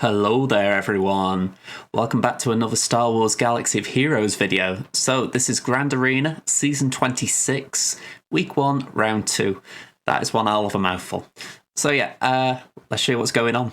Hello there everyone, welcome back to another Star Wars Galaxy of Heroes video. So this is Grand Arena, Season 26, Week 1, Round 2. That is one hell of a mouthful. So yeah, let's show you what's going on.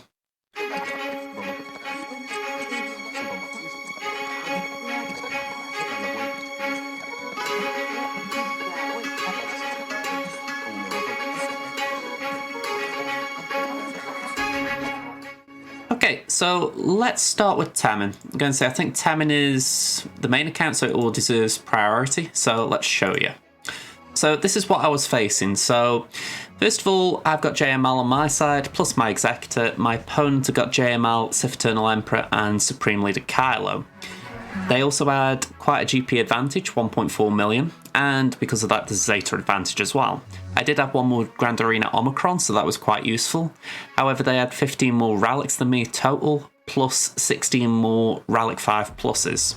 Okay, so let's start with Temmin. I'm going to say I think Temmin is the main account, so it all deserves priority. So let's show you. So this is what I was facing. So first of all, I've got JML on my side, plus my Executor. My opponent have got JML, Sith Eternal Emperor, and Supreme Leader Naiilo. They also had quite a GP advantage, 1.4 million, and because of that, the Zeta advantage as well. I did have one more Grand Arena Omicron, so that was quite useful. However, they had 15 more Relics than me total, plus 16 more Relic 5 pluses.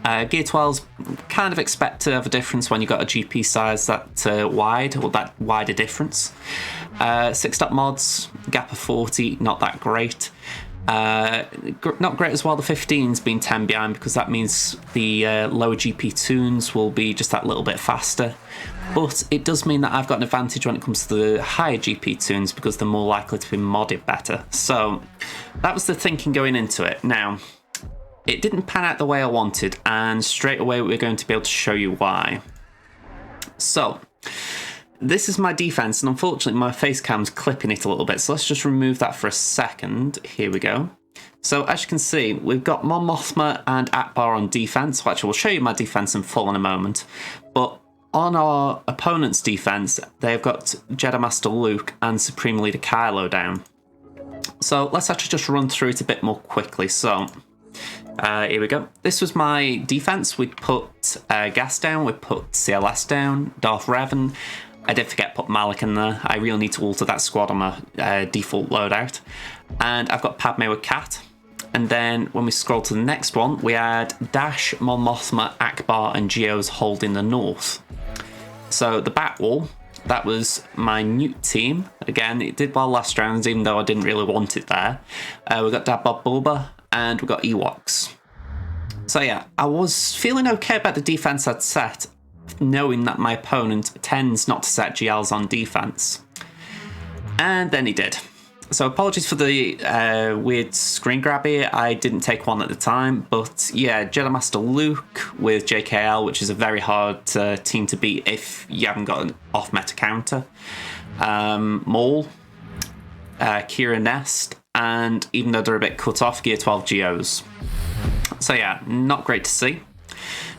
Gear 12s kind of expect to have a difference when you've got a GP size that wide, or that wider difference. 6-stop mods, gap of 40, not that great. Not great as well, the 15s being 10 behind, because that means the lower GP tunes will be just that little bit faster. But it does mean that I've got an advantage when it comes to the higher GP tunes, because they're more likely to be modded better. So that was the thinking going into it. Now, it didn't pan out the way I wanted, and straight away we're going to be able to show you why. So this is my defense, and unfortunately my face cam's clipping it a little bit, so let's just remove that for a second. Here we go. So as you can see, we've got Mon Mothma and Akbar on defense. Well, actually, we'll show you my defense in full in a moment. But on our opponent's defense, they've got Jedi Master Luke and Supreme Leader Naiilo down. So let's actually just run through it a bit more quickly. So here we go. This was my defense. We put Gas down, we put CLS down, Darth Revan. I did forget to put Malik in there. I really need to alter that squad on my default loadout. And I've got Padme with Cat. And then when we scroll to the next one, we had Dash, Mon Mothma, Akbar, and Geo's holding the north. So the back wall, that was my Newt team. Again, it did well last round, even though I didn't really want it there. We got Dad Bob Bulba, and we got Ewoks. So yeah, I was feeling okay about the defense I'd set, knowing that my opponent tends not to set GLs on defense. And then he did. So apologies for the weird screen grab here. I didn't take one at the time, but yeah, Jedi Master Luke with JKL, which is a very hard team to beat if you haven't got an off-meta counter. Maul, Kira Nest, and even though they're a bit cut off, Gear 12 GOs. So yeah, not great to see.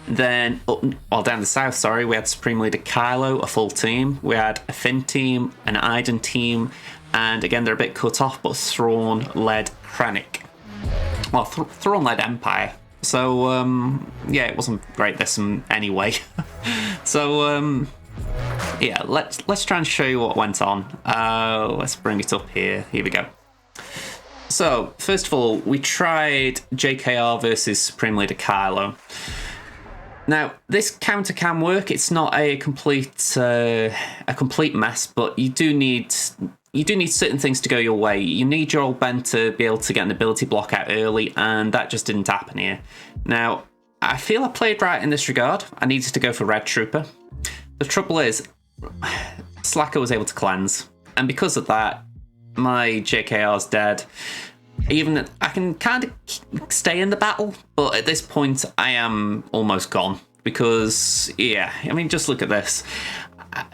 Then, down the south, sorry, we had Supreme Leader Naiilo, a full team. We had a Finn team, an Iden team, and again, they're a bit cut off, but Thrawn led Krennic. Well, Thrawn led Empire. So, yeah, it wasn't great this anyway. So, yeah, let's try and show you what went on. Let's bring it up here. Here we go. So, first of all, we tried JKR versus Supreme Leader Naiilo. Now, this counter can work. It's not a complete mess, but you do need certain things to go your way. You need your old Ben to be able to get an ability block out early, and that just didn't happen here. Now, I feel I played right in this regard. I needed to go for Red Trooper. The trouble is, Slacker was able to cleanse, and because of that, my JKR's dead. Even I can kind of stay in the battle, but at this point I am almost gone because, yeah, I mean, just look at this.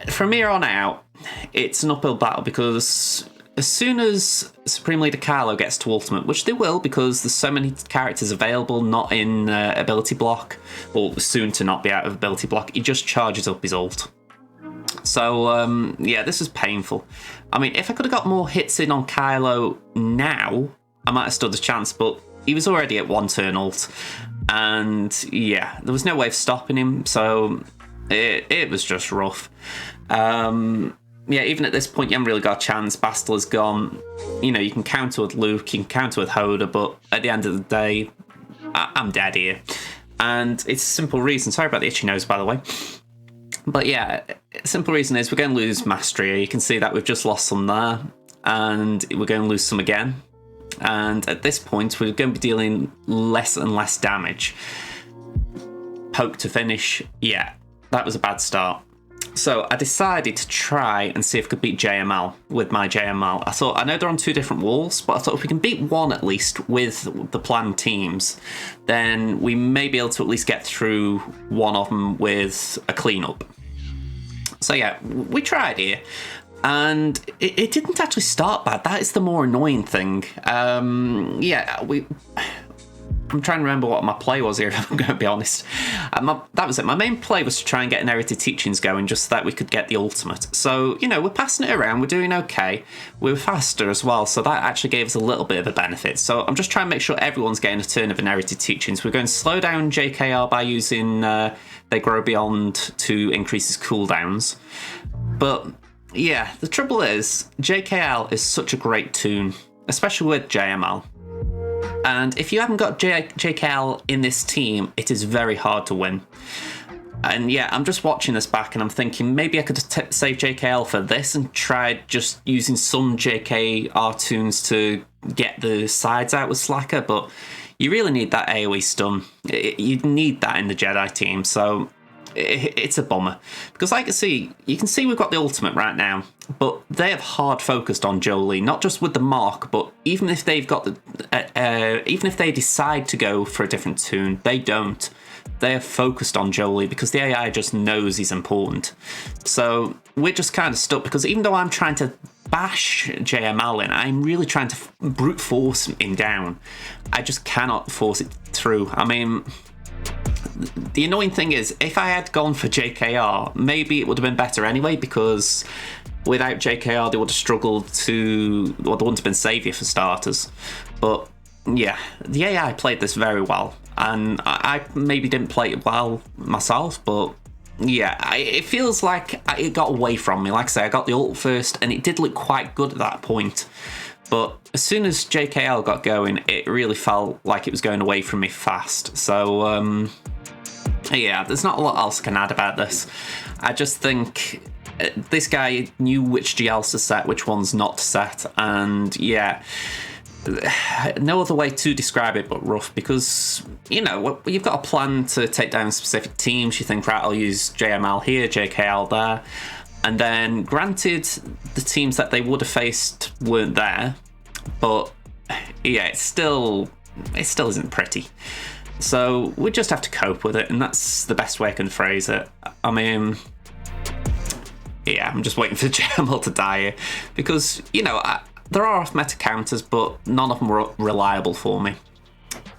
From here on out, it's an uphill battle because as soon as Supreme Leader Naiilo gets to Ultimate, which they will because there's so many characters available not in ability block, or soon to not be out of ability block, he just charges up his ult. So, yeah, this is painful. I mean, if I could have got more hits in on Naiilo now, I might have stood a chance, but he was already at one turn ult, and yeah, there was no way of stopping him, so it was just rough. Yeah, even at this point, you haven't really got a chance. Bastila is gone. You know, you can counter with Luke, you can counter with Hoda, but at the end of the day, I'm dead here. And it's a simple reason. Sorry about the itchy nose, by the way. But yeah, simple reason is we're going to lose mastery. You can see that we've just lost some there, and we're going to lose some again. And at this point, we're going to be dealing less and less damage. Poke to finish, yeah, that was a bad start. So I decided to try and see if I could beat JML with my JML. I thought, I know they're on 2 different walls, but I thought if we can beat one at least with the planned teams, then we may be able to at least get through one of them with a cleanup. So yeah, we tried here. And it didn't actually start bad. That is the more annoying thing. I'm trying to remember what my play was here, if I'm going to be honest. That was it. My main play was to try and get inherited teachings going just so that we could get the ultimate. So, you know, we're passing it around. We're doing okay. We were faster as well, so that actually gave us a little bit of a benefit. So I'm just trying to make sure everyone's getting a turn of inherited teachings. We're going to slow down JKR by using They Grow Beyond to increase his cooldowns. But, yeah, the trouble is, JKL is such a great toon, especially with JML. And if you haven't got JKL in this team, it is very hard to win. And yeah, I'm just watching this back and I'm thinking maybe I could save JKL for this and try just using some JKR tunes to get the sides out with Slacker, but you really need that AoE stun. You need that in the Jedi team, so it's a bummer. Because like you can see we've got the ultimate right now, but they have hard focused on Jolie, not just with the mark, but even if they've got even if they decide to go for a different tune, they don't. They're focused on Jolie because the AI just knows he's important. So we're just kind of stuck because even though I'm trying to bash JML in, I'm really trying to brute force him down. I just cannot force it through. I mean, the annoying thing is, if I had gone for JKR, maybe it would have been better anyway, because without JKR, they would have struggled to... Well, they wouldn't have been saviour for starters. But, yeah, the AI played this very well, and I maybe didn't play it well myself, but, yeah, it feels like it got away from me. Like I say, I got the ult first, and it did look quite good at that point. But as soon as JKL got going, it really felt like it was going away from me fast. So, yeah, there's not a lot else I can add about this. I just think this guy knew which GLs to set, which ones not to set, and yeah, no other way to describe it but rough, because, you know, you've got a plan to take down specific teams. You think, right, I'll use JML here, JKL there. And then, granted, the teams that they would have faced weren't there, but yeah, it still isn't pretty. So we just have to cope with it, and that's the best way I can phrase it. I mean, yeah, I'm just waiting for JML to die here, because, you know, there are off-meta counters, but none of them were reliable for me.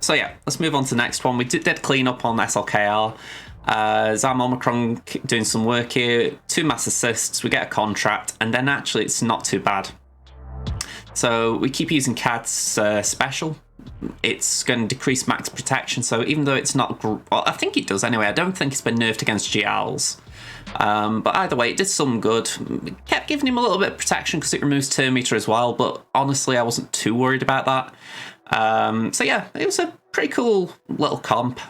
So yeah, let's move on to the next one. We did clean up on SLKR. Zam Omicron doing some work here, 2 mass assists, we get a contract, and then actually it's not too bad. So we keep using Cad's special. It's going to decrease max protection, so even though it's not... Well, I think it does anyway. I don't think it's been nerfed against GLs. But either way, it did some good. It kept giving him a little bit of protection because it removes turn meter as well, but honestly, I wasn't too worried about that. So yeah, it was a pretty cool little comp.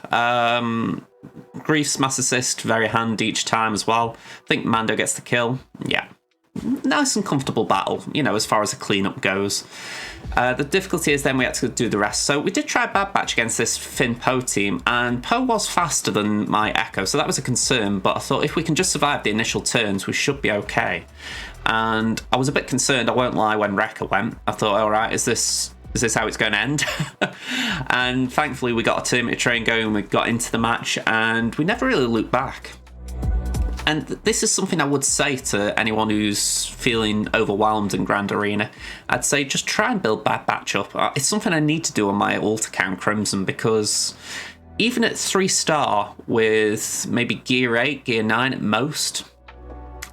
Grief's mass assist, very handy each time as well. I think Mando gets the kill. Yeah. Nice and comfortable battle, you know, as far as the cleanup goes. The difficulty is then we had to do the rest. So we did try a bad batch against this Finn Poe team, and Poe was faster than my Echo, so that was a concern, but I thought if we can just survive the initial turns, we should be okay. And I was a bit concerned, I won't lie, when Wrecker went. I thought, alright, is this how it's going to end? And thankfully we got a turn meter train going, we got into the match, and we never really looked back. And this is something I would say to anyone who's feeling overwhelmed in Grand Arena. I'd say just try and build Bad Batch up. It's something I need to do on my alt account Crimson, because even at 3-star with maybe Gear 8, Gear 9 at most,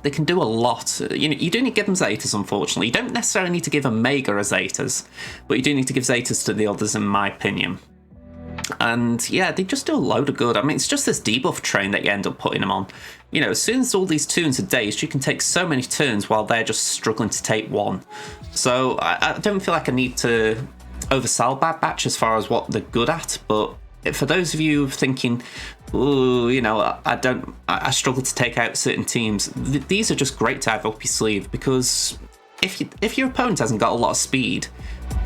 they can do a lot. You know, you do need to give them Zetas, unfortunately. You don't necessarily need to give Omega as Zetas, but you do need to give Zetas to the others, in my opinion. And yeah, they just do a load of good. I mean, it's just this debuff train that you end up putting them on. You know, as soon as all these tunes are dazed, you can take so many turns while they're just struggling to take one. So I don't feel like I need to oversell Bad Batch as far as what they're good at, but for those of you thinking, ooh, you know, I struggle to take out certain teams, these are just great to have up your sleeve, because if your opponent hasn't got a lot of speed,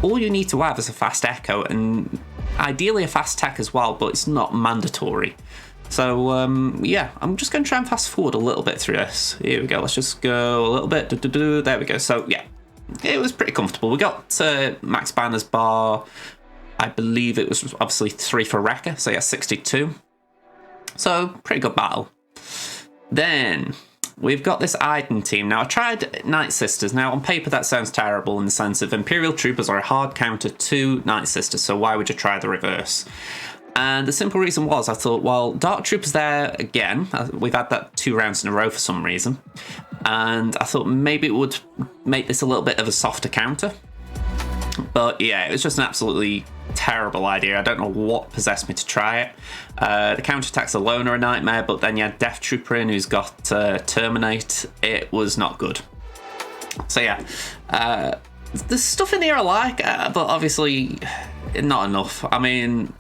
all you need to have is a fast echo, and ideally a fast tech as well, but it's not mandatory. So yeah, I'm just going to try and fast forward a little bit through this. Here we go, let's just go a little bit. There we go. So yeah, it was pretty comfortable. We got max banners bar, I believe it was obviously 3 for Wrecker, so yeah, 62. So pretty good battle. Then we've got this Iden team. Now I tried Night Sisters. Now on paper that sounds terrible in the sense of Imperial Troopers are a hard counter to Night Sisters, so why would you try the reverse? And the simple reason was, I thought, well, Dark Troopers there again. We've had that 2 rounds in a row for some reason. And I thought maybe it would make this a little bit of a softer counter. But yeah, it was just an absolutely terrible idea. I don't know what possessed me to try it. The counterattacks alone are a nightmare, but then you had Death Trooper in who's got Terminate. It was not good. So yeah, there's stuff in here I like, but obviously not enough. I mean,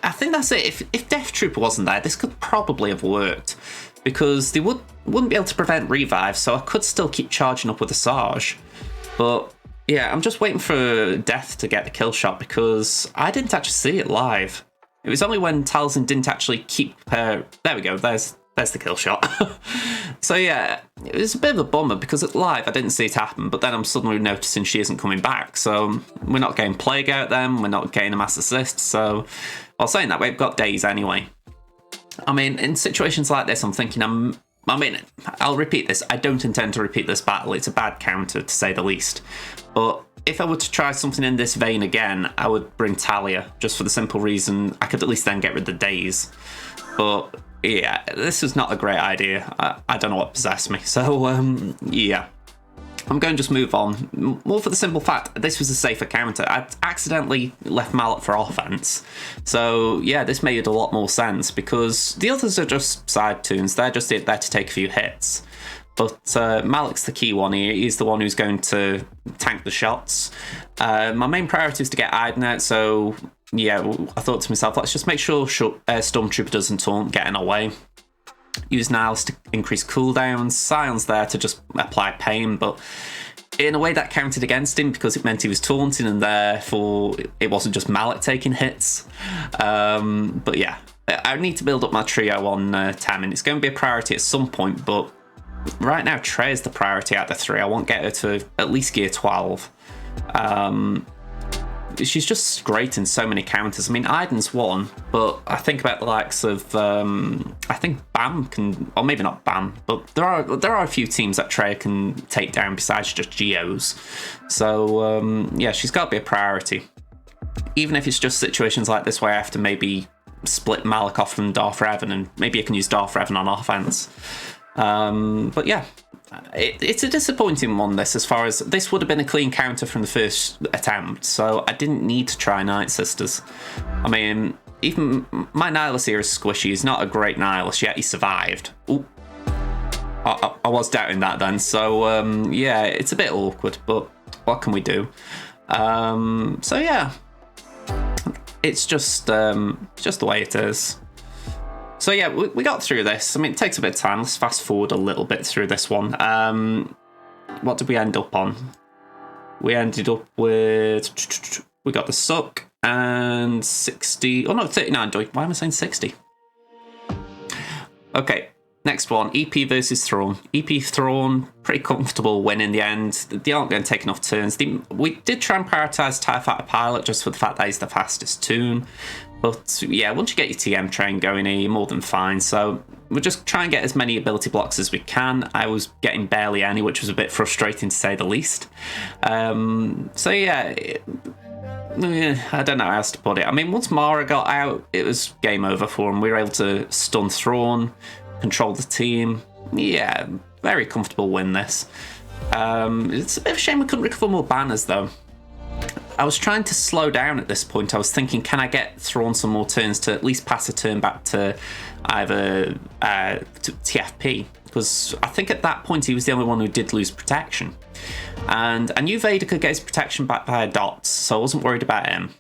I think that's it. If Death Trooper wasn't there, this could probably have worked, because they wouldn't be able to prevent revives, so I could still keep charging up with the Sarge. But yeah, I'm just waiting for Death to get the kill shot, because I didn't actually see it live. It was only when Talzin didn't actually keep her... There we go, there's the kill shot. So yeah, it was a bit of a bummer, because at live I didn't see it happen, but then I'm suddenly noticing she isn't coming back, so we're not getting Plague out then, we're not getting a mass assist, so... Well, saying that, we've got days anyway. I mean, in situations like this, I'm thinking I'll repeat this. I don't intend to repeat this battle. It's a bad counter, to say the least. But if I were to try something in this vein again, I would bring Talia, just for the simple reason I could at least then get rid of the days. But yeah, this was not a great idea. I don't know what possessed me. So yeah, I'm going to just move on. More for the simple fact, this was a safer counter. I'd accidentally left Mallet for offense. So yeah, this made a lot more sense, because the others are just side tunes. They're just there to take a few hits. But Malik's the key one here. He's the one who's going to tank the shots. My main priority is to get Iden out, so yeah, I thought to myself, let's just make sure Stormtrooper doesn't taunt, get in our way. Use Niles to increase cooldowns. Scion's there to just apply pain, but in a way that counted against him, because it meant he was taunting, and therefore it wasn't just Mallet taking hits. But yeah, I need to build up my trio on Temmin. It's going to be a priority at some point, but right now Trey is the priority out of the 3. I want to get her to at least gear 12. She's just great in so many counters. I mean, Iden's one, but I think about the likes of I think Bam can, or maybe not Bam, but there are a few teams that Trey can take down besides just Geos. So yeah, she's got to be a priority, even if it's just situations like this where I have to maybe split Malik off from Darth Revan, and maybe I can use Darth Revan on offense. But yeah, it's a disappointing one, this, as far as this would have been a clean counter from the first attempt, so I didn't need to try Night Sisters. I mean, even my Nihilus here is squishy. He's not a great Nihilus, yet he survived. Ooh. I was doubting that then, so yeah, it's a bit awkward, but what can we do? So yeah, it's just the way it is. So yeah, we got through this. I mean, it takes a bit of time. Let's fast forward a little bit through this one. What did we end up on? We ended up with... We got the Suck and 60... Oh no, 39. Why am I saying 60? Okay, next one. EP versus Thrawn. EP Thrawn, pretty comfortable win in the end. They aren't going to take enough turns. We did try and prioritise TIE Fighter Pilot just for the fact that he's the fastest tune. But yeah, once you get your TM train going here, you're more than fine. So we'll just try and get as many ability blocks as we can. I was getting barely any, which was a bit frustrating to say the least. So yeah, I don't know how else to put it. I mean, once Mara got out, it was game over for him. We were able to stun Thrawn, control the team. Yeah, very comfortable win this. It's a bit of a shame we couldn't recover more banners though. I was trying to slow down at this point. I was thinking, can I get Thrawn some more turns to at least pass a turn back to either to TFP? Because I think at that point he was the only one who did lose protection. And I knew Vader could get his protection back via dots, so I wasn't worried about him.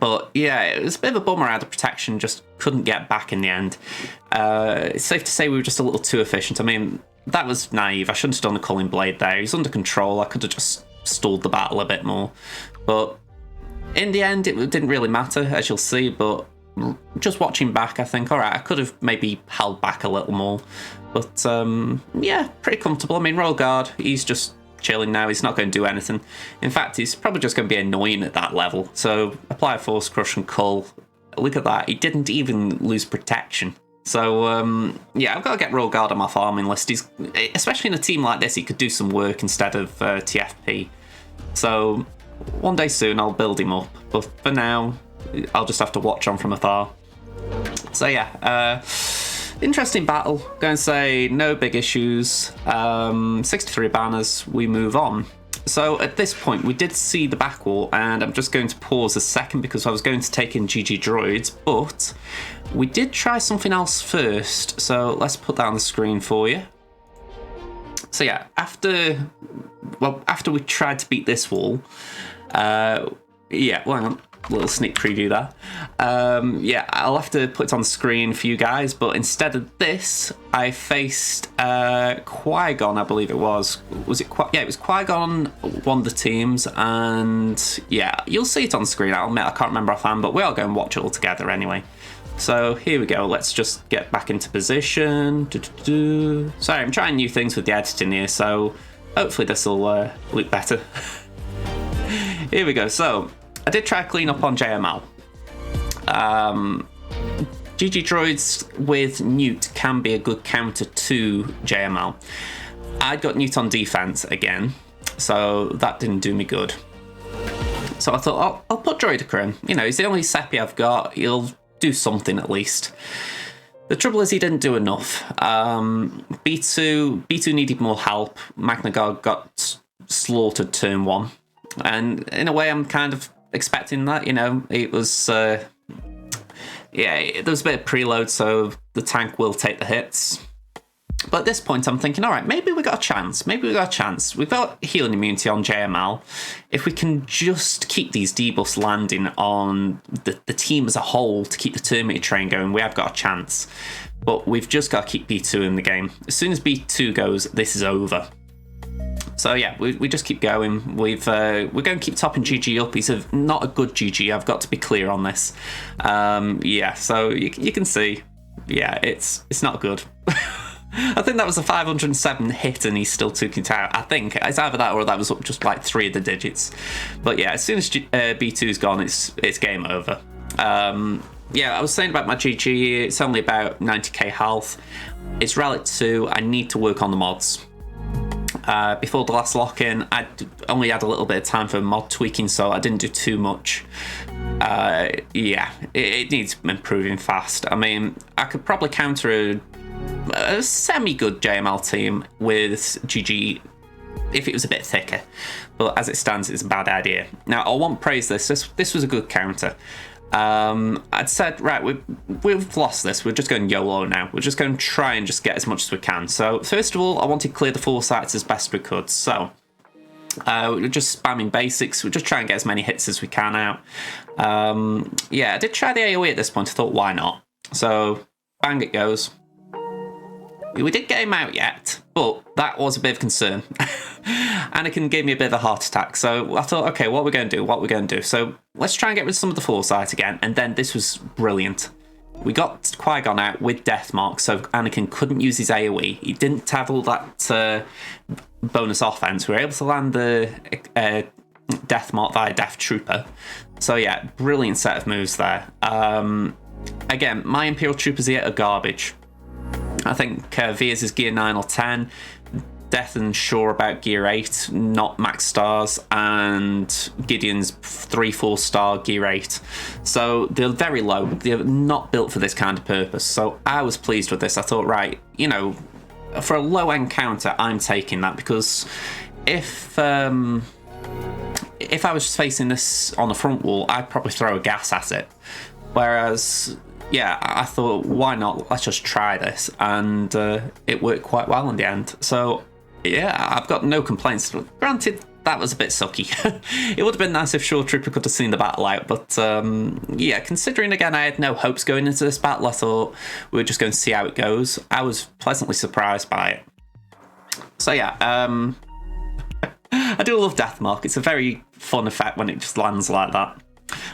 But yeah, it was a bit of a bummer how the protection just couldn't get back in the end. It's safe to say we were just a little too efficient. I mean, that was naive. I shouldn't have done the Culling Blade there. He's under control. I could have just stalled the battle a bit more. But in the end, it didn't really matter, as you'll see, but just watching back, I think, all right, I could have maybe held back a little more. But, yeah, pretty comfortable. I mean, Royal Guard, he's just chilling now. He's not going to do anything. In fact, he's probably just going to be annoying at that level. So, apply Force, Crush, and Cull. Look at that. He didn't even lose protection. So, yeah, I've got to get Royal Guard on my farming list. He's, especially in a team like this, he could do some work instead of TFP. So, one day soon, I'll build him up. But for now, I'll just have to watch on from afar. So yeah, interesting battle. Going to say no big issues. 63 banners, we move on. So at this point, we did see the back wall, and I'm just going to pause a second because I was going to take in GG droids, but we did try something else first. So let's put that on the screen for you. So yeah, after we tried to beat this wall, yeah, well, hang on. Little sneak preview there. Yeah, I'll have to put it on the screen for you guys, but instead of this, I faced Qui-Gon, I believe it was. Was it yeah, it was Qui-Gon, one of the teams, and yeah, you'll see it on the screen. I'll admit I can't remember offhand, but we'll go and watch it all together anyway. So here we go. Let's just get back into position. Sorry, I'm trying new things with the editing here, so hopefully this will look better. Here we go. So I did try to clean up on JML. GG droids with Newt can be a good counter to JML. I got Newt on defense again, so that didn't do me good. So I thought, I'll put Droidica in. You know, he's the only Seppi I've got. He'll do something at least. The trouble is he didn't do enough. B2 needed more help. Magna Guard got slaughtered turn 1. And in a way, I'm kind of expecting that, you know. It was, yeah, there was a bit of preload, so the tank will take the hits. But at this point, I'm thinking, all right, maybe we got a chance. Maybe we got a chance. We've got healing immunity on JML. If we can just keep these debuffs landing on the team as a whole to keep the Terminator train going, we have got a chance. But we've just got to keep B2 in the game. As soon as B2 goes, this is over. So yeah, we just keep going. We're going to keep topping GG up. He's not a good GG. I've got to be clear on this. Yeah, so you can see, yeah, it's not good. I think that was a 507 hit, and he still took it out. I think it's either that or that was just like 3 of the digits. But yeah, as soon as B2's gone, it's game over. Yeah, I was saying about my GG. It's only about 90k health. It's Relic 2. I need to work on the mods. Before the last lock-in, I only had a little bit of time for mod tweaking, so I didn't do too much. Yeah, it needs improving fast. I mean, I could probably counter a semi-good JML team with GG if it was a bit thicker, but as it stands, it's a bad idea. Now, I won't praise this. This was a good counter. I'd said, right, we've lost this. We're just going YOLO now. We're just going to try and just get as much as we can. So first of all, I wanted to clear the foresights as best we could. So we're just spamming basics. We're just trying to get as many hits as we can out. Yeah, I did try the AoE at this point. I thought, why not? So bang it goes. We didn't get him out yet, but that was a bit of concern. Anakin gave me a bit of a heart attack, so I thought, okay, what are we going to do? So let's try and get rid of some of the foresight again, and then this was brilliant. We got Qui-Gon out with Death Mark, so Anakin couldn't use his AoE. He didn't have all that bonus offense. We were able to land the Death Mark via Death Trooper. So yeah, brilliant set of moves there. Again, my Imperial Troopers here are garbage. I think Veers is gear 9 or 10. Death and Shaw about gear 8, not max stars, and Gideon's 3-4 star gear 8. So they're very low. They're not built for this kind of purpose. So I was pleased with this. I thought, right, you know, for a low end counter, I'm taking that, because if I was facing this on the front wall, I'd probably throw a gas at it. Whereas, yeah, I thought, why not? Let's just try this. And it worked quite well in the end. So, yeah, I've got no complaints. Granted, that was a bit sucky. It would have been nice if Shaw Trooper could have seen the battle out. But, yeah, considering, again, I had no hopes going into this battle, I thought we were just going to see how it goes. I was pleasantly surprised by it. So, yeah, I do love Deathmark. It's a very fun effect when it just lands like that.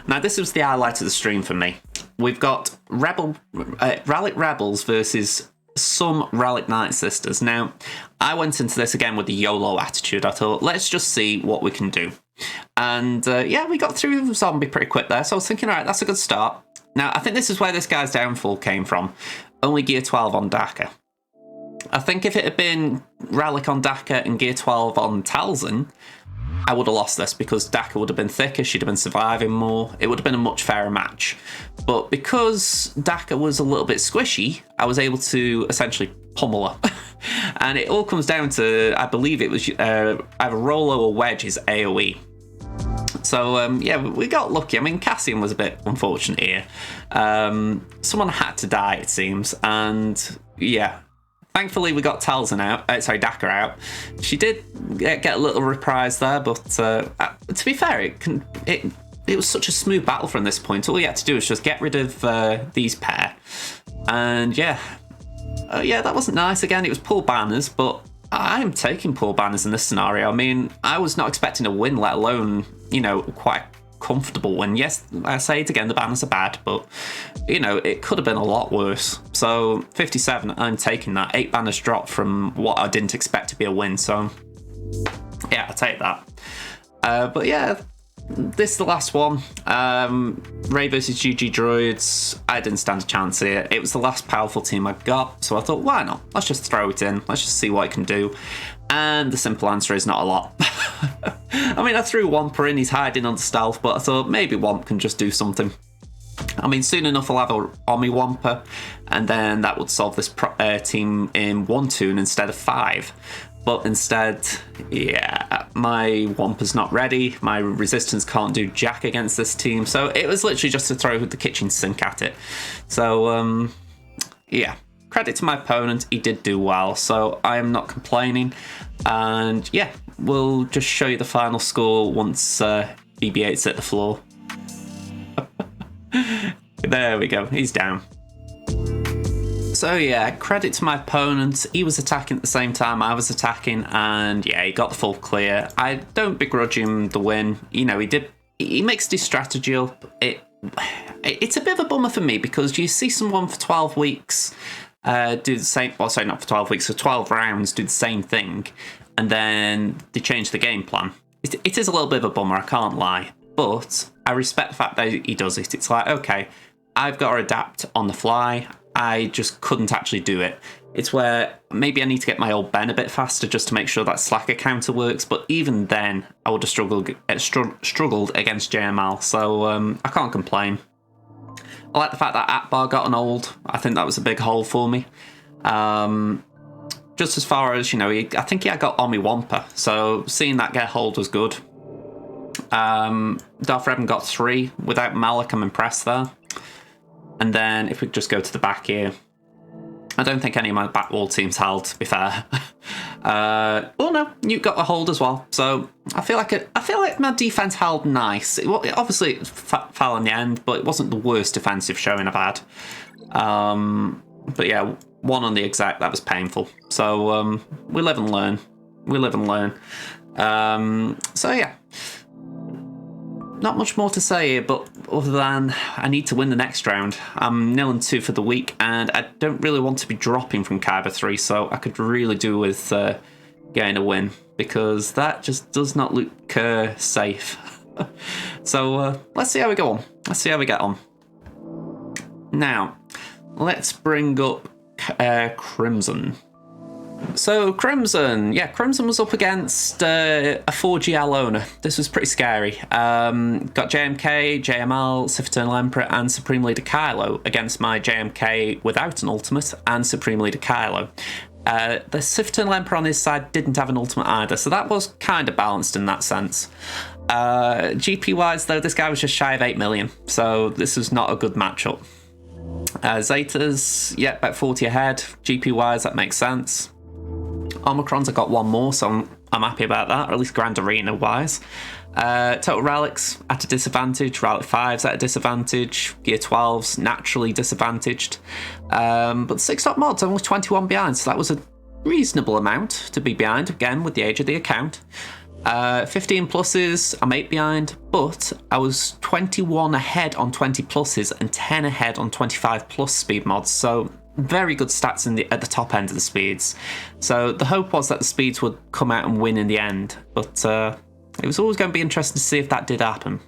Now, this was the highlight of the stream for me. We've got Relic Rebels versus some Relic Night Sisters. Now, I went into this again with the YOLO attitude. I thought, let's just see what we can do. And yeah, we got through the zombie pretty quick there. So I was thinking, all right, that's a good start. Now, I think this is where this guy's downfall came from. Only gear 12 on Daka. I think if it had been Relic on Daka and gear 12 on Talzin, I would have lost this because Daka would have been thicker, she'd have been surviving more. It would have been a much fairer match. But because Daka was a little bit squishy, I was able to essentially pummel her. And it all comes down to, I believe it was either Rolo or Wedge is AoE. So, yeah, we got lucky. I mean, Cassian was a bit unfortunate here. Someone had to die, it seems. And, yeah, thankfully we got Talzin out. Daka out. She did get a little reprise there, but to be fair, it was such a smooth battle from this point. All you had to do was just get rid of these pair. And, yeah. Yeah, that wasn't nice. Again, it was poor banners, but I'm taking poor banners in this scenario. I mean, I was not expecting a win, let alone, you know, quite comfortable win. Yes, I say it again, the banners are bad, but, you know, it could have been a lot worse. So, 57, I'm taking that. 8 banners dropped from what I didn't expect to be a win, so, yeah, I'll take that. But, yeah, this is the last one. Ray versus GG Droids. I didn't stand a chance here. It was the last powerful team I got, so I thought, why not? Let's just throw it in. Let's just see what it can do. And the simple answer is not a lot. I mean, I threw Wampa in. He's hiding under stealth, but I thought maybe Wamp can just do something. I mean, soon enough I'll have a Omi Wampa, and then that would solve this team in 1 toon instead of 5. But instead, yeah, my Wampa's not ready. My resistance can't do jack against this team. So it was literally just to throw the kitchen sink at it. So, yeah, credit to my opponent. He did do well. So I am not complaining. And yeah, we'll just show you the final score once BB-8's hit the floor. There we go. He's down. So yeah, credit to my opponent. He was attacking at the same time I was attacking, and yeah, he got the full clear. I don't begrudge him the win. You know, he mixed his strategy up. It's a bit of a bummer for me because you see someone for 12 weeks do the same, well, sorry, not for 12 weeks, for 12 rounds do the same thing, and then they change the game plan. It is a little bit of a bummer, I can't lie, but I respect the fact that he does it. It's like, okay, I've got to adapt on the fly. I just couldn't actually do it. It's where maybe I need to get my old Ben a bit faster just to make sure that Slacker counter works, but even then I would have struggled against JML, so I can't complain. I like the fact that Atbar got an old. I think that was a big hole for me. Just as far as, you know, I think he had got Omi Wampa, so seeing that get hold was good. Darth Revan got 3. Without Malik, I'm impressed there. And then if we just go to the back here, I don't think any of my back wall teams held, to be fair. Well, no, Newt got a hold as well. So I feel like my defense held nice. Obviously it fell in the end, but it wasn't the worst defensive showing I've had. But yeah, 1 on the exec, that was painful. So we live and learn. We live and learn. So yeah. Not much more to say here, but other than I need to win the next round. I'm 0-2 for the week, and I don't really want to be dropping from Kyber 3, so I could really do with getting a win, because that just does not look safe. So let's see how we go on. Let's see how we get on. Now, let's bring up Crimson. So Crimson, yeah, Crimson was up against a 4GL owner. This was pretty scary. Got JMK, JML, Sith Eternal Emperor, and Supreme Leader Kylo against my JMK without an ultimate and Supreme Leader Kylo. The Sith Eternal Emperor on his side didn't have an ultimate either, so that was kind of balanced in that sense. GP-wise, though, this guy was just shy of 8 million, so this was not a good matchup. Zeta's, yeah, about 40 ahead. GP-wise, that makes sense. Omicrons, I got 1 more, so I'm happy about that, or at least Grand Arena wise. Total Relics at a disadvantage, Relic 5's at a disadvantage, Gear 12's naturally disadvantaged. But 6 top mods, only 21 behind, so that was a reasonable amount to be behind, again, with the age of the account. 15 pluses, I'm 8 behind, but I was 21 ahead on 20 pluses and 10 ahead on 25 plus speed mods, so very good stats at the top end of the speeds. So the hope was that the speeds would come out and win in the end, but it was always going to be interesting to see if that did happen.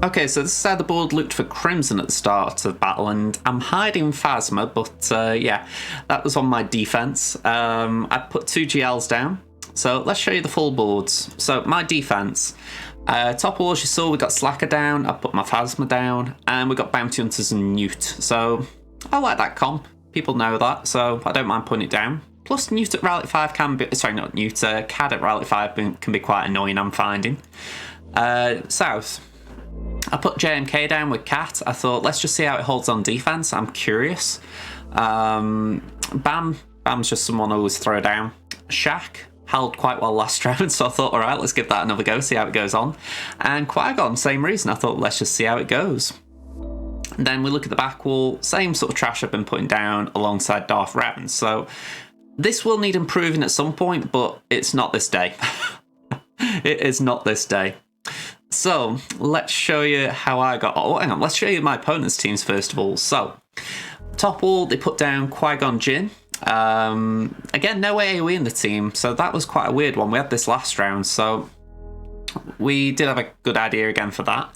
Okay, so this is how the board looked for Crimson at the start of the battle, and I'm hiding Phasma, but yeah, that was on my defense. I put 2 GLs down. So let's show you the full boards. So my defense, top wall, as you saw, we got Slacker down, I put my Phasma down, and we got Bounty Hunters and Newt. So I like that comp, people know that, so I don't mind putting it down. Plus Newt at Rally 5 can be, sorry not Newt, Cad at Rally 5 can be quite annoying, I'm finding. South, I put JMK down with Cat. I thought, let's just see how it holds on defense, I'm curious. Bam's just someone I always throw down. Shaq held quite well last round, so I thought, all right, let's give that another go, see how it goes on. And Qui-Gon, same reason. I thought, let's just see how it goes. And then we look at the back wall, same sort of trash I've been putting down alongside Darth Revan. So this will need improving at some point, but it's not this day. It is not this day. So let's show you how I got. Oh, hang on, let's show you my opponent's teams first of all. So top wall, they put down Qui-Gon Jinn. Again, no AoE in the team, so that was quite a weird one. We had this last round, so we did have a good idea again for that.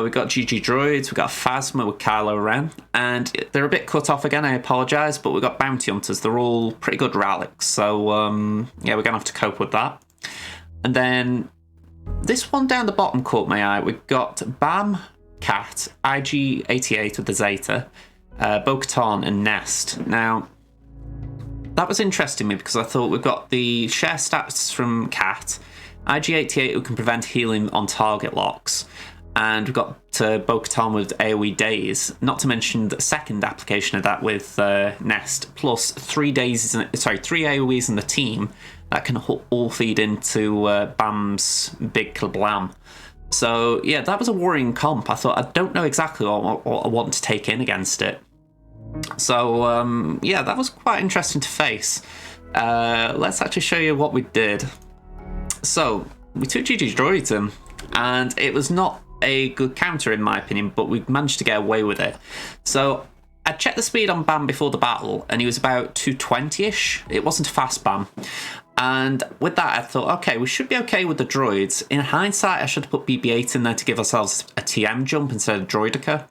We got GG Droids, we got Phasma with Kylo Ren, and they're a bit cut off again, I apologise, but we got Bounty Hunters. They're all pretty good relics, so yeah, we're going to have to cope with that. And then this one down the bottom caught my eye. We've got Bam, Cat, IG-88 with the Zeta, Bo-Katan and Nest. Now, that was interesting me because I thought we've got the share stats from Cat, IG-88 who can prevent healing on target locks, and we've got Bo-Katan with AoE days, not to mention the second application of that with Nest, plus 3 AoEs in the team that can all feed into Bam's big kablam. So yeah, that was a worrying comp. I thought, I don't know exactly what I want to take in against it. So yeah, that was quite interesting to face. Let's actually show you what we did. So we took GG Droids in, and it was not a good counter in my opinion, but we managed to get away with it. So I checked the speed on Bam before the battle, and he was about 220-ish. It wasn't a fast Bam. And with that, I thought, okay, we should be okay with the droids. In hindsight, I should have put BB-8 in there to give ourselves a TM jump instead of Droidica.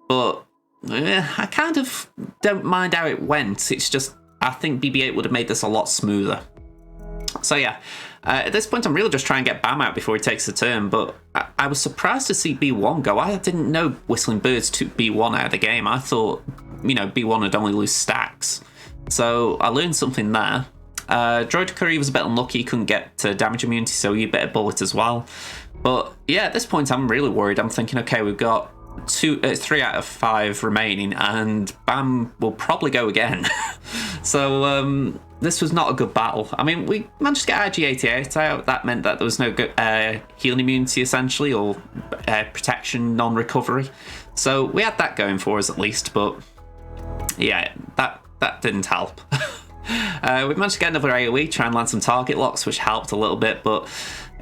But I kind of don't mind how it went. It's just, I think BB-8 would have made this a lot smoother. So yeah, at this point, I'm really just trying to get Bam out before he takes the turn. But I was surprised to see B1 go. I didn't know Whistling Birds took B1 out of the game. I thought, you know, B1 would only lose stacks. So I learned something there. Droidica, he was a bit unlucky, he couldn't get damage immunity, so he bit a bullet as well. But yeah, at this point I'm really worried. I'm thinking, okay, we've got 3 out of 5 remaining, and Bam will probably go again. So this was not a good battle. I mean, we managed to get IG-88 out. That meant that there was no good healing immunity essentially, or protection non-recovery. So we had that going for us at least, but yeah, that didn't help. We managed to get another AoE, try and land some target locks, which helped a little bit, but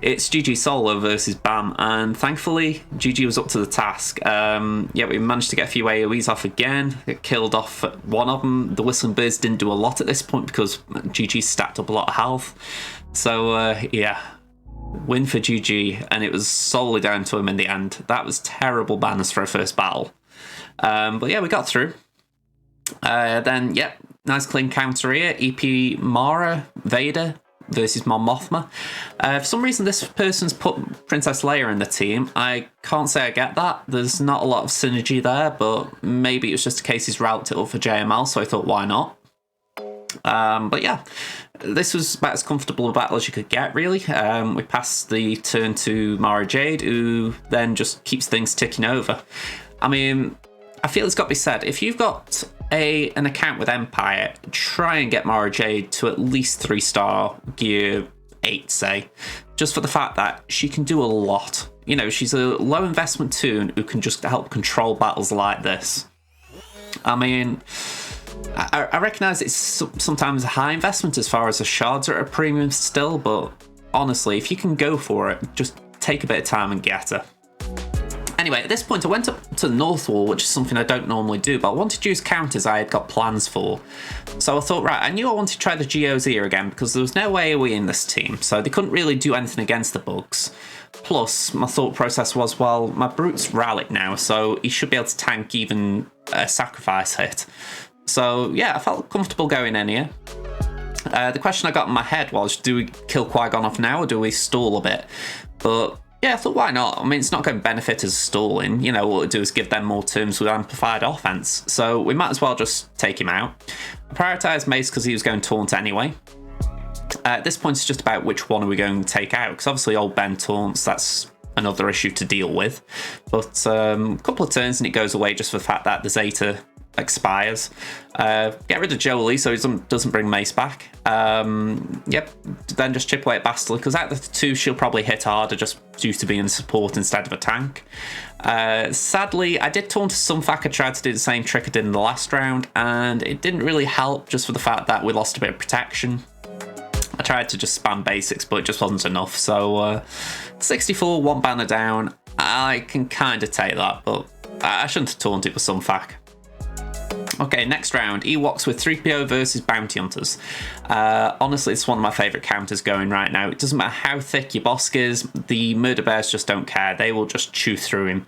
it's GG solo versus Bam, and thankfully GG was up to the task. Yeah, we managed to get a few AoEs off again, it killed off one of them. The Whistling Birds didn't do a lot at this point because GG stacked up a lot of health. So yeah, win for GG, and it was solely down to him in the end. That was terrible banners for a first battle. But yeah, we got through. Then, yeah, nice clean counter here. EP Mara Vader versus Mon Mothma. For some reason, this person's put Princess Leia in the team. I can't say I get that. There's not a lot of synergy there, but maybe it was just a case he's routed it up for JML, so I thought, why not? But yeah, this was about as comfortable a battle as you could get, really. We passed the turn to Mara Jade, who then just keeps things ticking over. I mean, I feel it's got to be said, if you've got an account with Empire, try and get Mara Jade to at least 3-star gear 8, say, just for the fact that she can do a lot. You know, she's a low investment toon who can just help control battles like this. I mean, I recognise it's sometimes a high investment as far as the shards are at a premium still, but honestly, if you can go for it, just take a bit of time and get her. Anyway, at this point I went up to the North Wall, which is something I don't normally do, but I wanted to use counters I had got plans for. So I thought, right, I knew I wanted to try the Geo's ear again because there was no AoE in this team, so they couldn't really do anything against the bugs. Plus, my thought process was, well, my Brute's Relic now, so he should be able to tank even a sacrifice hit. So yeah, I felt comfortable going in here. The question I got in my head was, do we kill Qui-Gon off now or do we stall a bit? But yeah, I thought, why not? I mean, it's not going to benefit us stalling. You know, what we'll do is give them more terms with amplified offense. So we might as well just take him out. I prioritised Mace because he was going taunt anyway. At this point, it's just about which one are we going to take out. Because obviously old Ben taunts, that's another issue to deal with. But a couple of turns and it goes away just for the fact that the Zeta expires. Get rid of Jolie so he doesn't bring Mace back. Yep, then just chip away at Bastila because out of the two she'll probably hit harder just due to being support instead of a tank. Sadly, I did taunt Sunfuck. I tried to do the same trick I did in the last round and it didn't really help just for the fact that we lost a bit of protection. I tried to just spam basics but it just wasn't enough, so 64, one banner down. I can kind of take that, but I shouldn't have taunted with Sunfuck. Okay, next round, Ewoks with 3PO versus Bounty Hunters. Honestly, it's one of my favourite counters going right now. It doesn't matter how thick your Bosk is, the Murder Bears just don't care. They will just chew through him.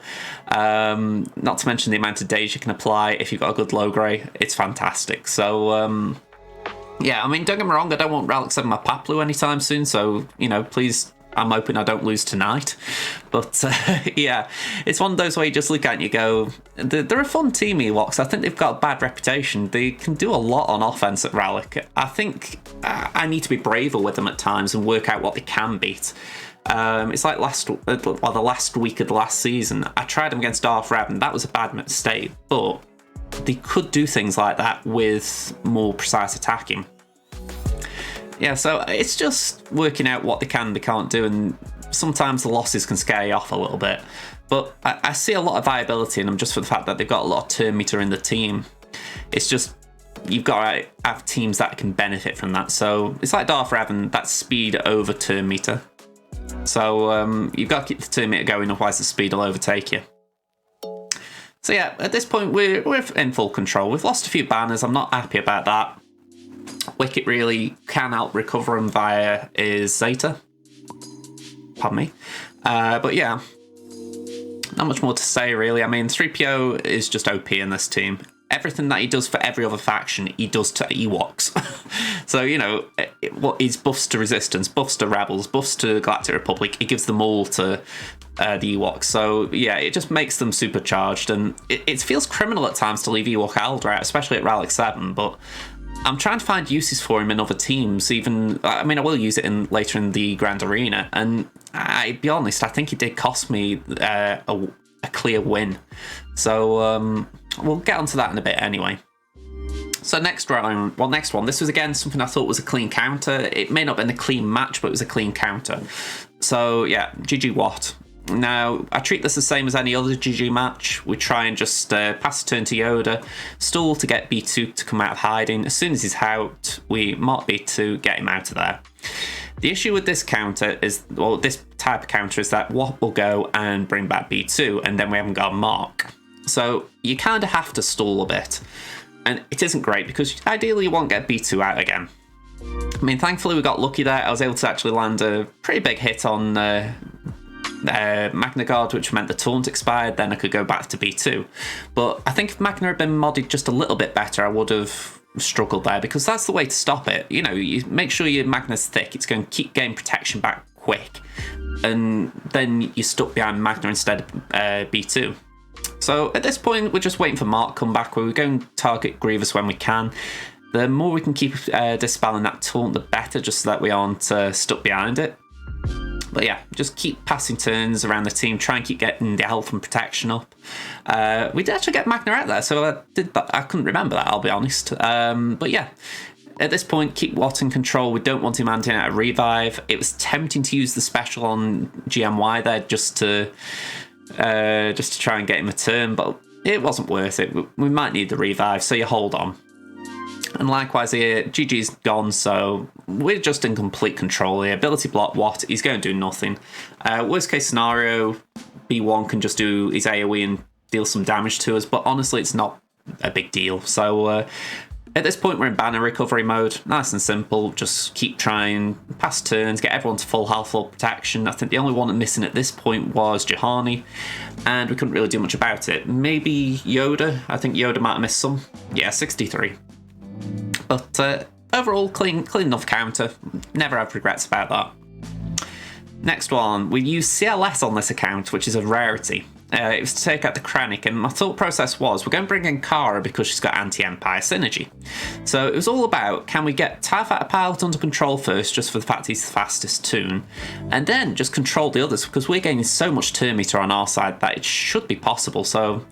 Not to mention the amount of days you can apply if you've got a good low grey. It's fantastic. So, yeah, I mean, don't get me wrong, I don't want Relic 7 my Paplu anytime soon, so, you know, please, I'm hoping I don't lose tonight. But, yeah, it's one of those where you just look at it and you go, they're a fun team, Ewoks. I think they've got a bad reputation. They can do a lot on offense at Relic. I think I need to be braver with them at times and work out what they can beat. It's like the last week of the last season. I tried them against Darth Revan. That was a bad mistake, but they could do things like that with more precise attacking. Yeah, so it's just working out what they can and they can't do, and sometimes the losses can scare you off a little bit. But I see a lot of viability in them just for the fact that they've got a lot of turn meter in the team. It's just, you've got to have teams that can benefit from that. So it's like Darth Revan, that's speed over turn meter. So you've got to keep the turn meter going, otherwise the speed will overtake you. So yeah, at this point we're in full control. We've lost a few banners, I'm not happy about that. Wicket really can out recover him via his Zeta. Pardon me. But yeah, not much more to say really. I mean, 3PO is just OP in this team. Everything that he does for every other faction, he does to Ewoks. So, you know, what he's buffs to Resistance, buffs to Rebels, buffs to Galactic Republic. He gives them all to the Ewoks. So, yeah, it just makes them supercharged. And it feels criminal at times to leave Ewok Elder out, especially at Relic 7. But I'm trying to find uses for him in other teams. Even, I mean, I will use it later in the Grand Arena. And I'll be honest, I think it did cost me a clear win. So we'll get onto that in a bit anyway. So next one, this was again something I thought was a clean counter. It may not have been a clean match, but it was a clean counter. So yeah, GG Watt. Now, I treat this the same as any other GG match. We try and just pass the turn to Yoda, stall to get B2 to come out of hiding. As soon as he's out, we mark B2, get him out of there. The issue with this counter is, well, this type of counter is that Watt will go and bring back B2, and then we haven't got a mark. So you kind of have to stall a bit. And it isn't great because ideally you won't get B2 out again. I mean, thankfully we got lucky there. I was able to actually land a pretty big hit on Magna Guard, which meant the taunt expired, then I could go back to B2. But I think if Magna had been modded just a little bit better, I would have struggled there, because that's the way to stop it. You know, you make sure your Magna's thick, it's going to keep getting protection back quick, and then you're stuck behind Magna instead of B2. So at this point, we're just waiting for Mark to come back, where we're going to target Grievous when we can. The more we can keep dispelling that taunt, the better, just so that we aren't stuck behind it. But yeah, just keep passing turns around the team, try and keep getting the health and protection up. We did actually get Magna out there, so I couldn't remember that, I'll be honest. But yeah, at this point, keep Watt in control. We don't want him handing out a revive. It was tempting to use the special on GMY there just to try and get him a turn, but it wasn't worth it. We might need the revive, so you hold on. And likewise here, GG's gone, so we're just in complete control here. Ability block, what? He's going to do nothing. Worst case scenario, B1 can just do his AoE and deal some damage to us, but honestly, it's not a big deal. So at this point, we're in banner recovery mode. Nice and simple. Just keep trying, pass turns, get everyone to full health, full protection. I think the only one missing at this point was Juhani, and we couldn't really do much about it. Maybe Yoda. I think Yoda might have missed some. Yeah, 63. But overall, clean enough counter. Never have regrets about that. Next one, we use CLS on this account, which is a rarity. It was to take out the Kranich, and my thought process was we're going to bring in Kara because she's got anti-Empire synergy. So it was all about, can we get TIE Fighter Pilot under control first, just for the fact he's the fastest toon, and then just control the others, because we're gaining so much turn meter on our side that it should be possible. So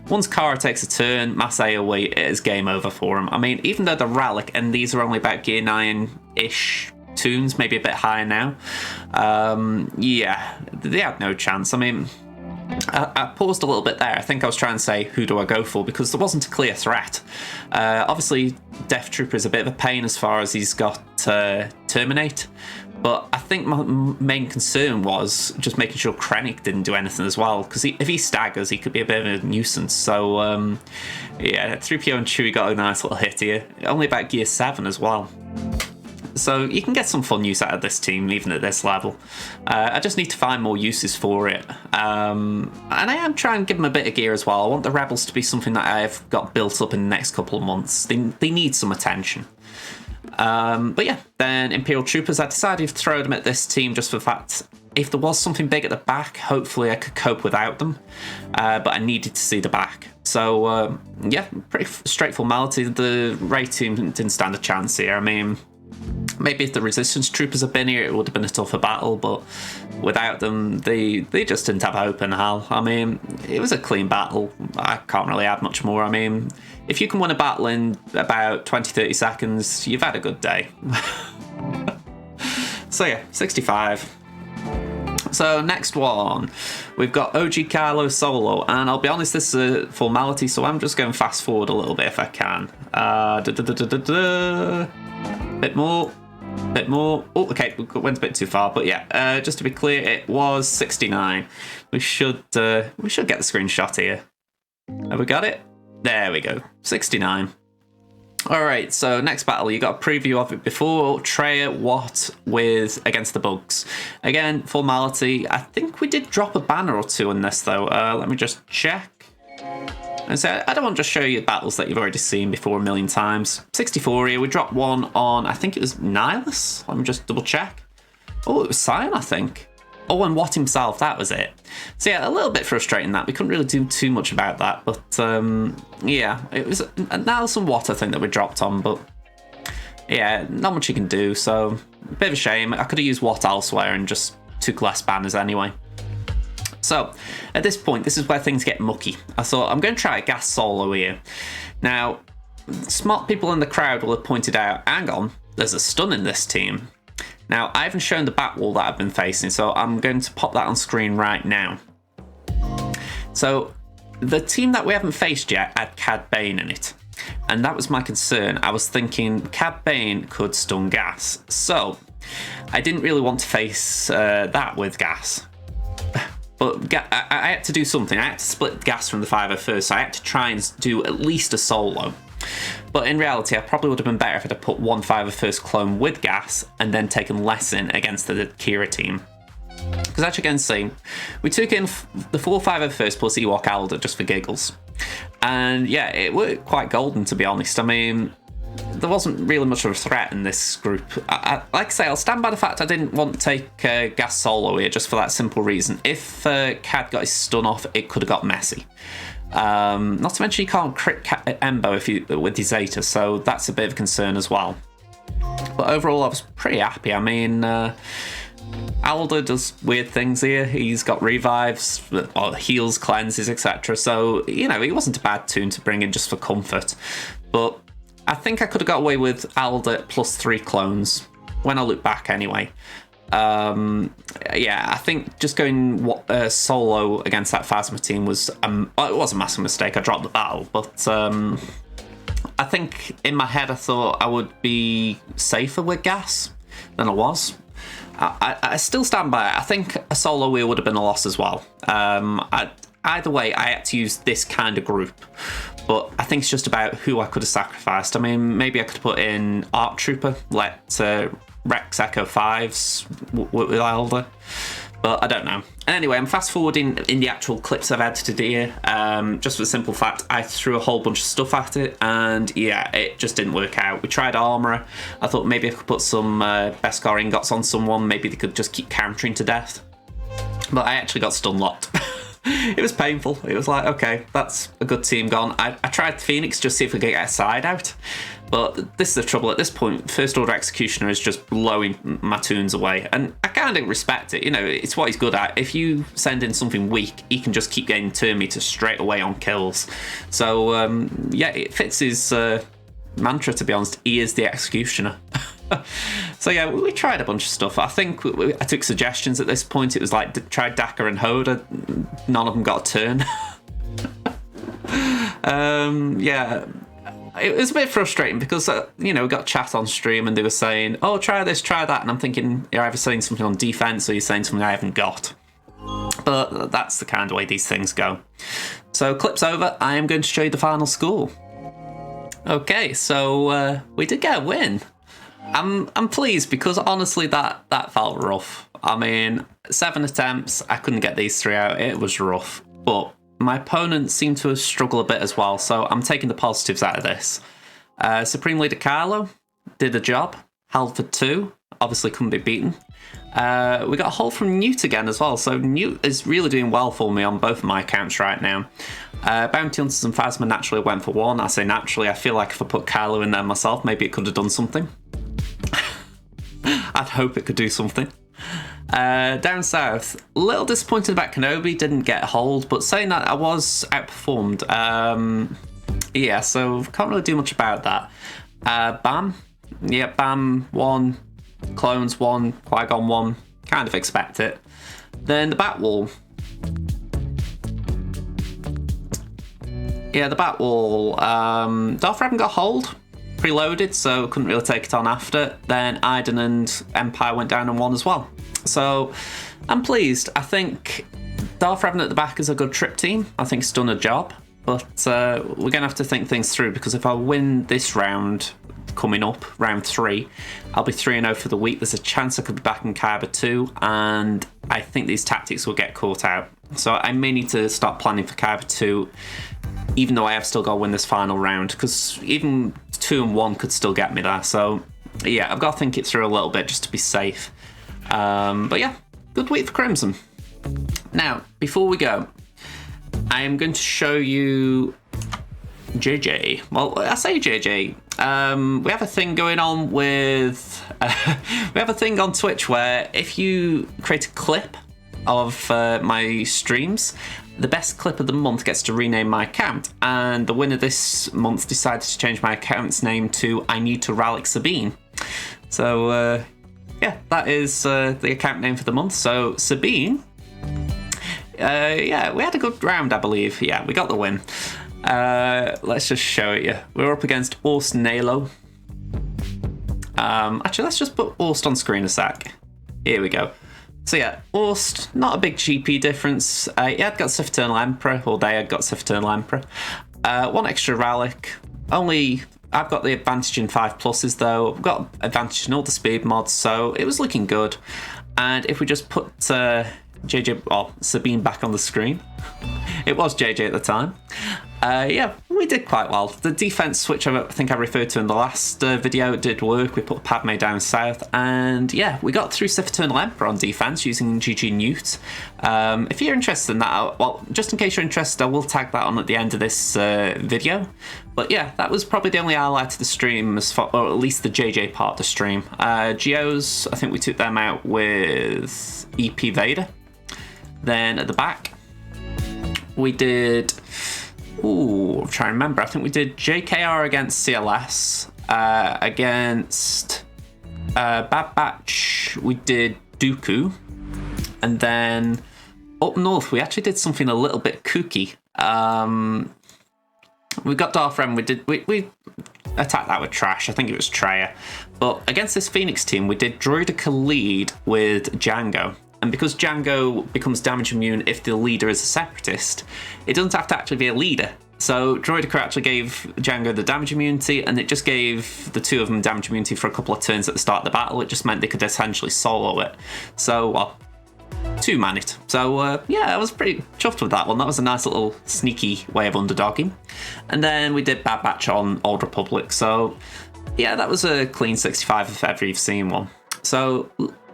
once Kara takes a turn, mass AoE, it is game over for him. I mean, even though the Relic, and these are only about Gear 9-ish toons, maybe a bit higher now, yeah, they had no chance. I mean, I paused a little bit there. I think I was trying to say, who do I go for? Because there wasn't a clear threat. Obviously, Death Trooper is a bit of a pain as far as he's got Terminate. But I think my main concern was just making sure Krennic didn't do anything as well. Because if he staggers, he could be a bit of a nuisance. So, yeah, 3PO and Chewie got a nice little hit here. Only about Gear 7 as well. So you can get some fun use out of this team, even at this level. I just need to find more uses for it. And I am trying to give them a bit of gear as well. I want the Rebels to be something that I've got built up in the next couple of months. They need some attention. But yeah, then Imperial Troopers, I decided to throw them at this team just for the fact, if there was something big at the back, hopefully I could cope without them. But I needed to see the back. So yeah, pretty straight formality. The Ray team didn't stand a chance here. I mean, maybe if the Resistance Troopers had been here, it would have been a tougher battle, but without them, they just didn't have hope in hell. I mean, it was a clean battle. I can't really add much more. I mean, if you can win a battle in about 20-30 seconds, you've had a good day. So yeah, 65. So next one, we've got OG Kylo Solo, and I'll be honest, this is a formality, so I'm just going fast forward a little bit if I can. Bit more. Oh, okay, we went a bit too far, but yeah, just to be clear, it was 69. We should get the screenshot here. Have we got it? There we go, 69. All right, so next battle, you got a preview of it before. Treya Watt with against the Bugs. Again, formality. I think we did drop a banner or two in this though. Let me just check. And so I don't want to just show you battles that you've already seen before a million times. 64 here, we dropped one on, I think it was Nihilus. Let me just double check. Oh, it was Sion, I think. Oh, and Watt himself, that was it. So yeah, a little bit frustrating that. We couldn't really do too much about that. But yeah, it was Nihilus and Watt, I think, that we dropped on. But yeah, not much you can do. So a bit of a shame. I could have used Watt elsewhere and just took less banners anyway. So, at this point, this is where things get mucky. I thought, I'm going to try a gas solo here. Now, smart people in the crowd will have pointed out, hang on, there's a stun in this team. Now, I haven't shown the back wall that I've been facing, so I'm going to pop that on screen right now. So, the team that we haven't faced yet had Cad Bane in it. And that was my concern. I was thinking Cad Bane could stun gas. So, I didn't really want to face that with gas. But I had to do something. I had to split gas from the 501st, so I had to try and do at least a solo. But in reality, I probably would have been better if I'd have put one 501st clone with gas and then taken less in against the Kira team. Because as you can see, we took in the 4 501st plus Ewok Alder just for giggles. And yeah, it worked quite golden, to be honest. I mean, there wasn't really much of a threat in this group. Like I say, I'll stand by the fact I didn't want to take gas solo here just for that simple reason. If Cad got his stun off, it could have got messy. Not to mention he can't crit Embo with his Zeta, so that's a bit of a concern as well. But overall, I was pretty happy. I mean, Alder does weird things here. He's got revives, or heals, cleanses, etc. So, you know, he wasn't a bad toon to bring in just for comfort. But I think I could have got away with Alder plus 3 clones, when I look back anyway. Yeah, I think just going solo against that Phasma team was, it was a massive mistake. I dropped the battle, but I think in my head I thought I would be safer with gas than I was. I still stand by it. I think a solo wheel would have been a loss as well. Either way, I had to use this kind of group. But I think it's just about who I could have sacrificed. I mean, maybe I could have put in Arc Trooper, let Rex Echo 5s with Elder. But I don't know. Anyway, I'm fast forwarding in the actual clips I've edited here. Just for the simple fact, I threw a whole bunch of stuff at it, and yeah, it just didn't work out. We tried Armourer. I thought maybe I could put some Beskar ingots on someone. Maybe they could just keep countering to death. But I actually got stun locked. It was painful. It was like, okay, that's a good team gone. I tried Phoenix just to see if we could get a side out. But this is the trouble at this point. First Order Executioner is just blowing my toons away. And I kind of respect it. You know, it's what he's good at. If you send in something weak, he can just keep getting turn meters straight away on kills. So, yeah, it fits his mantra, to be honest. He is the Executioner. So yeah, we tried a bunch of stuff. I think I took suggestions at this point. It was like, try Daka and Hoda. None of them got a turn. Yeah, it was a bit frustrating because, you know, we got chat on stream and they were saying, oh, try this, try that. And I'm thinking, you're either saying something on defense or you're saying something I haven't got. But that's the kind of way these things go. So clip's over. I am going to show you the final score. Okay, so we did get a win. I'm pleased because honestly that felt rough. I mean, 7 attempts, I couldn't get these 3 out. It was rough, but my opponent seemed to struggle a bit as well, so I'm taking the positives out of this. Supreme Leader Kylo did a job, held for 2, obviously couldn't be beaten. We got a hold from Newt again as well, so Newt is really doing well for me on both of my accounts right now. Bounty Hunters and Phasma naturally went for 1. I say naturally, I feel like if I put Kylo in there myself, maybe it could have done something. I'd hope it could do something. Down south, a little disappointed about Kenobi, didn't get a hold, but saying that I was outperformed. Yeah, so can't really do much about that. Bam. Yeah, Bam 1, Clones 1, Qui-Gon 1, kind of expect it. Then the back wall. Yeah, the back wall. Darth Revan got hold. Preloaded, so couldn't really take it on after. Then Iden and Empire went down and won as well. So I'm pleased. I think Darth Revan at the back is a good trip team. I think it's done a job, but we're going to have to think things through because if I win this round coming up, round 3, I'll be 3-0 for the week. There's a chance I could be back in Kyber 2, and I think these tactics will get caught out. So I may need to start planning for Kyber 2, even though I have still got to win this final round, because even 2 and 1 could still get me there. So yeah, I've got to think it through a little bit just to be safe. But yeah, good week for Crimson. Now, before we go, I am going to show you JJ. Well, I say JJ. We have a thing going on with... we have a thing on Twitch where if you create a clip of my streams, the best clip of the month gets to rename my account, and the winner this month decided to change my account's name to I Need to Relic Sabine. So yeah, that is the account name for the month. So Sabine, yeah, we had a good round, I believe. Yeah, we got the win. Let's just show it you. We're up against Aust and Naiilo. Actually, let's just put Aust on screen a sec. Here we go. So yeah, Aust, not a big GP difference. Yeah, I'd got Sith Eternal Emperor, or they had got Sith Eternal Emperor. 1 extra relic. Only, I've got the advantage in 5+s though. I've got advantage in all the speed mods, so it was looking good. And if we just put JJ, or Sabine back on the screen. It was JJ at the time. Yeah, we did quite well. The defense switch I think I referred to in the last video did work. We put Padme down south, and yeah, we got through Sith Eternal Emperor on defense using GG Newt. If you're interested in that, well, just in case you're interested, I will tag that on at the end of this video. But yeah, that was probably the only highlight of the stream, as far, or at least the JJ part of the stream. Geos, I think we took them out with EP Vader. Then at the back, we did... Ooh, I'm trying to remember. I think we did JKR against CLS. Against Bad Batch, we did Dooku. And then up north, we actually did something a little bit kooky. We got Darthren, we attacked that with trash. I think it was Treya. But against this Phoenix team, we did Druidica lead with Django. And because Django becomes damage immune if the leader is a separatist, it doesn't have to actually be a leader. So Druidica actually gave Django the damage immunity, and it just gave the two of them damage immunity for a couple of turns at the start of the battle. It just meant they could essentially solo it. So, well, two-man it. So, yeah, I was pretty chuffed with that one. That was a nice little sneaky way of underdogging. And then we did Bad Batch on Old Republic. So, yeah, that was a clean 65 if ever you've seen one. So,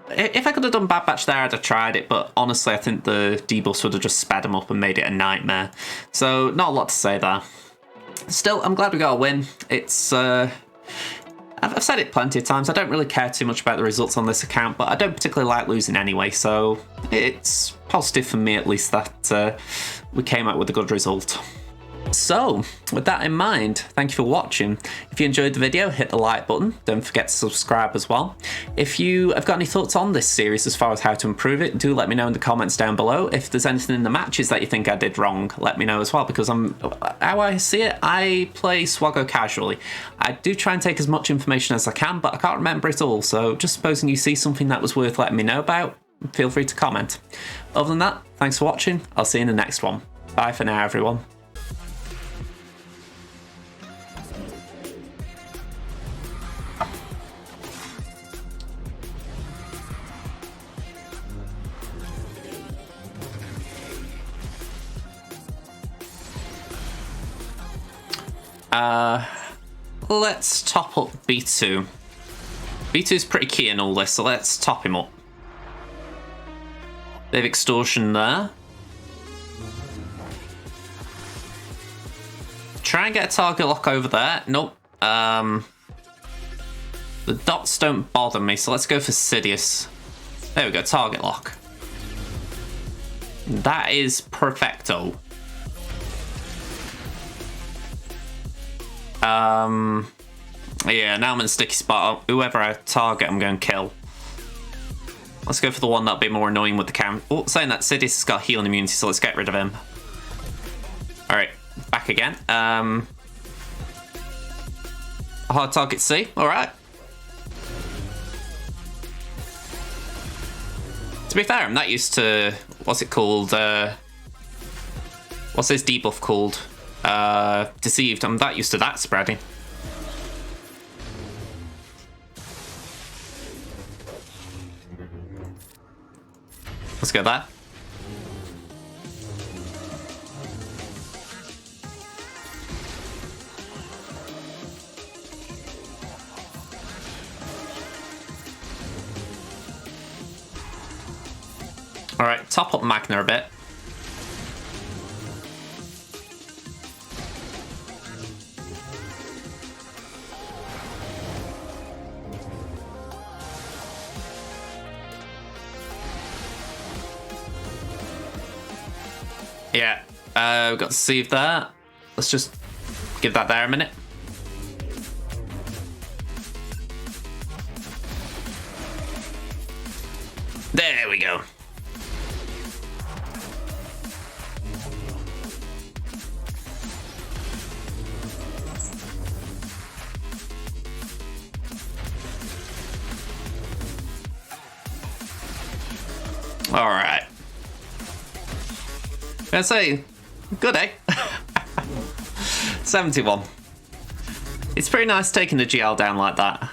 if I could have done Bad Batch there, I'd have tried it, but honestly, I think the debuffs would have just sped them up and made it a nightmare. So, not a lot to say there. Still, I'm glad we got a win. It's, I've said it plenty of times, I don't really care too much about the results on this account, but I don't particularly like losing anyway, so it's positive for me at least that we came out with a good result. So, with that in mind, thank you for watching. If you enjoyed the video, hit the like button. Don't forget to subscribe as well. If you have got any thoughts on this series as far as how to improve it, do let me know in the comments down below. If there's anything in the matches that you think I did wrong, let me know as well, because how I see it, I play SWGOH casually. I do try and take as much information as I can, but I can't remember it all, so just supposing you see something that was worth letting me know about, feel free to comment. Other than that, thanks for watching. I'll see you in the next one. Bye for now, everyone. Let's top up B2. B2's pretty key in all this, so let's top him up. They have extortion there. Try and get a target lock over there. Nope. The dots don't bother me, so let's go for Sidious. There we go, target lock. That is perfecto. Yeah, now I'm in a sticky spot. Whoever I target, I'm going to kill. Let's go for the one that'll be more annoying with the cam. Oh, saying that Sidious has got healing immunity, so let's get rid of him. Alright, back again. A hard target C, alright. To be fair, I'm not used to, what's it called? What's this debuff called? Deceived. I'm that used to that spreading. Let's go there. Alright, top up Magna a bit. Yeah, we've got to save that. Let's just give that there a minute. There we go. All right. I'd say, good, eh? 71. It's pretty nice taking the GL down like that.